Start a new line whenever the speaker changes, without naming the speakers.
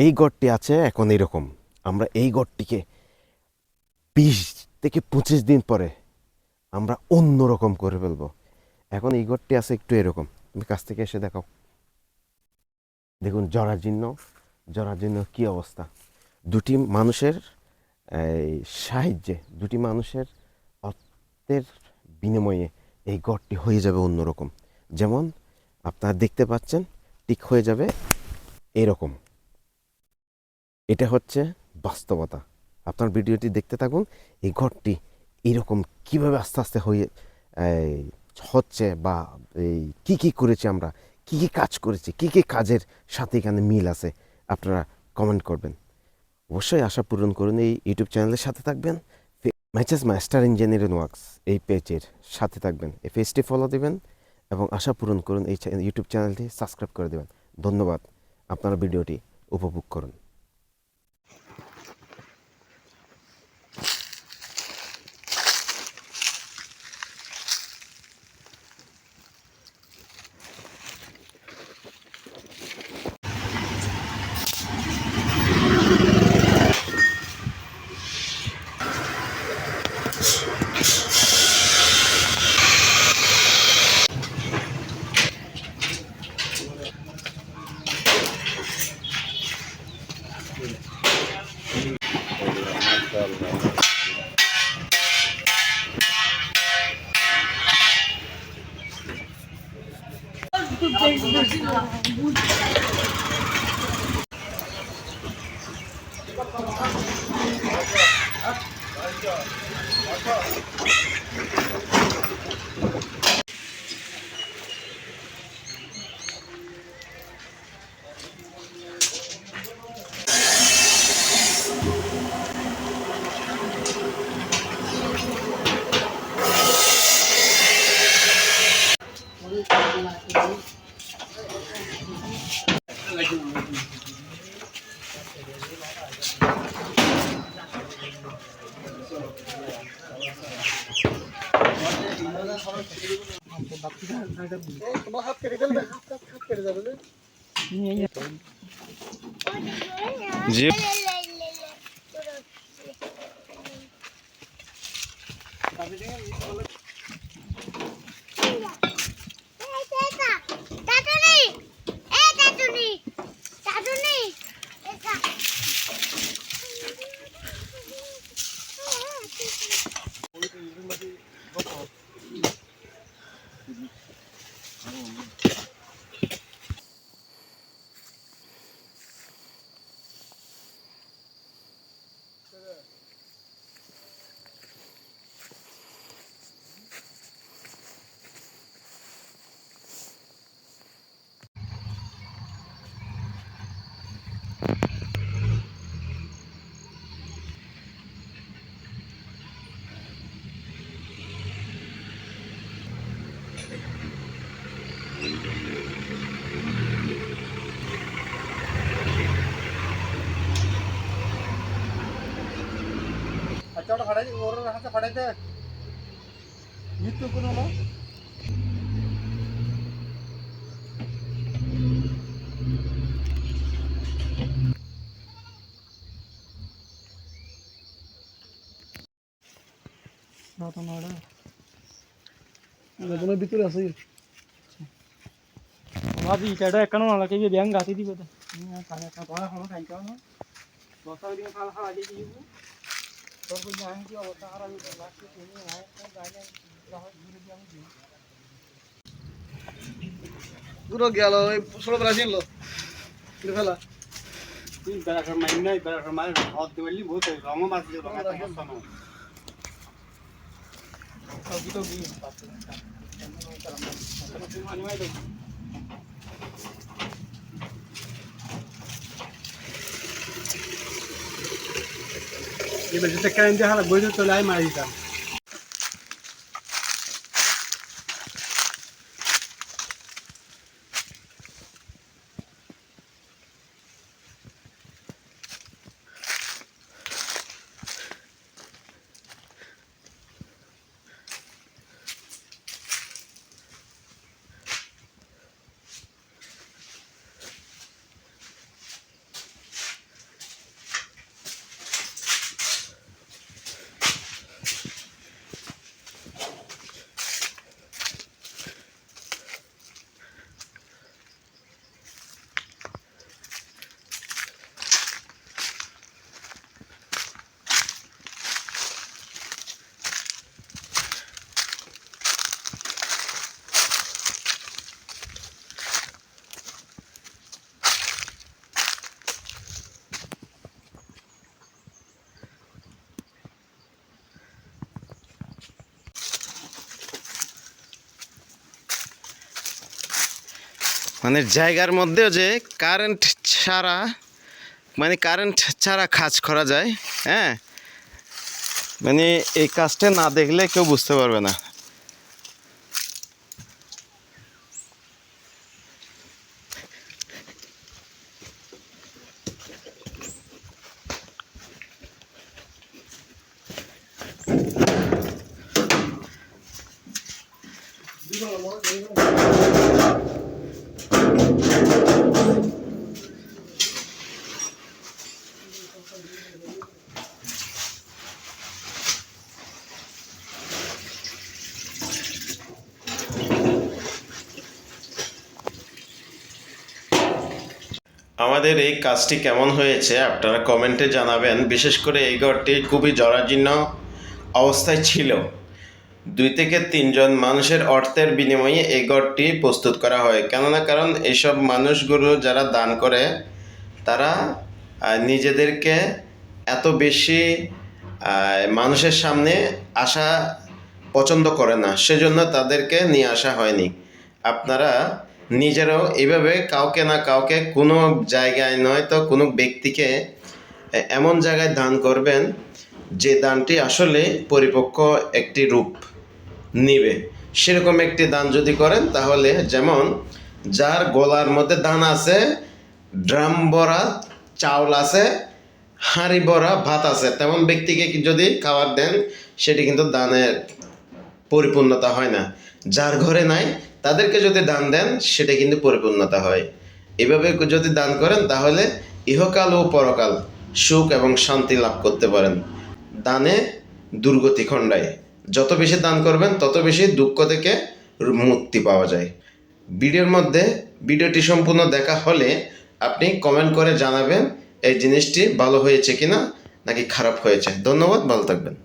এই গড়টি আছে এখন এরকম। আমরা এই গড়টিকে 20 থেকে 25 দিন পরে আমরা অন্যরকম করে ফেলবো। এখন এই গড়টি আছে একটু এরকম, তুমি কাছ থেকে এসে দেখাও। দেখুন জরাজীর্ণ জরাজীর্ণ কি অবস্থা। দুটি মানুষের এই সাহায্যে, দুটি মানুষের অর্থের বিনিময়ে এই গড়টি হয়ে যাবে অন্যরকম। যেমন আপনারা দেখতে পাচ্ছেন, ঠিক হয়ে যাবে এরকম। এটা হচ্ছে বাস্তবতা। আপনার ভিডিওটি দেখতে থাকুন। এই ঘরটি এরকম কিভাবে আস্তে আস্তে হয়ে এই হচ্ছে, বা এই কী কী করেছি আমরা, কী কী কাজ করেছি, কী কী কাজের সাথে এখানে মিল আছে, আপনারা কমেন্ট করবেন। অবশ্যই আশা পূরণ করুন। এই ইউটিউব চ্যানেলের সাথে থাকবেন। ম্যাচেস মাস্টার ইঞ্জিনিয়ারিং ওয়ার্কস এই পেজের সাথে থাকবেন, এই পেজটি ফলো দেবেন এবং আশা পূরণ করুন। এই ইউটিউব চ্যানেলটি সাবস্ক্রাইব করে দেবেন। ধন্যবাদ। আপনারা ভিডিওটি উপভোগ করুন।
জি
अच्छा ওটা ফাটাই ওর হাতে ফাটাইতে মৃত্যু কোন হলো না তো নড়া ওদের ভিতরে আছে ভাবি এটা কেন না লাগে ব্যাং গাতি দিবে তো কানে কা বড় হলো টাইম কেন বসা দিন খাল খাল আগে দিব তোর কোন জানি কি অবস্থা খারাপ হয়ে লাগছে তুমি আয় গাইলে রাহত ঘুরে দিয়ে আমি দিই পুরো গেল ওই ছোট ব্রাজিল লো কি ফেলা তুই বেলা সর মাইন নাই বেলা সর মাইন হাত দিবলি বহুত রং মাছ দিও রং সমস্যা না সবই তো গিয়ে পাচ্ছে মানি মাই দাও ये बजे तक करेंगे हाला बोझ तो लाई मारी था
মানে জায়গার মধ্যেও যে কারেন্ট ছাড়া মানে কারেন্ট ছাড়া কাজ করা যায়, হ্যাঁ, মানে এই কাজটা না দেখলে কেউ বুঝতে পারবে না। আমাদের এই কাজটি কেমন হয়েছে আপনারা কমেন্টে জানাবেন। বিশেষ করে এই ঘরটি খুবই জরাজীর্ণ অবস্থায় ছিল। 2 থেকে 3 জন মানুষের অর্থের বিনিময়ে এই ঘরটি প্রস্তুত করা হয়। কেননা কারণ এইসব মানুষগুলো যারা দান করে তারা নিজেদেরকে এত বেশি মানুষের সামনে আসা পছন্দ করে না, সেজন্য তাদেরকে নিয়ে আসা হয়নি। আপনারা নিজেরাও এইভাবে কাউকে না কাউকে কোনো জায়গায় নয়তো কোনো ব্যক্তিকে এমন জায়গায় দান করবেন যে দানটি আসলে পরিপক্ক একটি রূপ নিবে। সেরকম একটি দান যদি করেন তাহলে, যেমন যার গলার মধ্যে দান আছে, ড্রাম ভরা চাউল আছে, হাঁড়ি ভরা ভাত আছে, তেমন ব্যক্তিকে যদি খাবার দেন সেটি কিন্তু দানের পরিপূর্ণতা হয় না। যার ঘরে নাই তাদেরকে যদি দান দেন সেটা কিন্তু পরিপূর্ণতা হয়। এভাবে যদি দান করেন তাহলে ইহকাল ও পরকাল সুখ এবং শান্তি লাভ করতে পারেন। দানে দুর্গতি খণ্ডায়। যত বেশি দান করবেন তত বেশি দুঃখ থেকে মুক্তি পাওয়া যায়। ভিডিওটি সম্পূর্ণ দেখা হলে আপনি কমেন্ট করে জানাবেন এই জিনিসটি ভালো হয়েছে কিনা নাকি খারাপ হয়েছে। ধন্যবাদ, ভালো থাকবেন।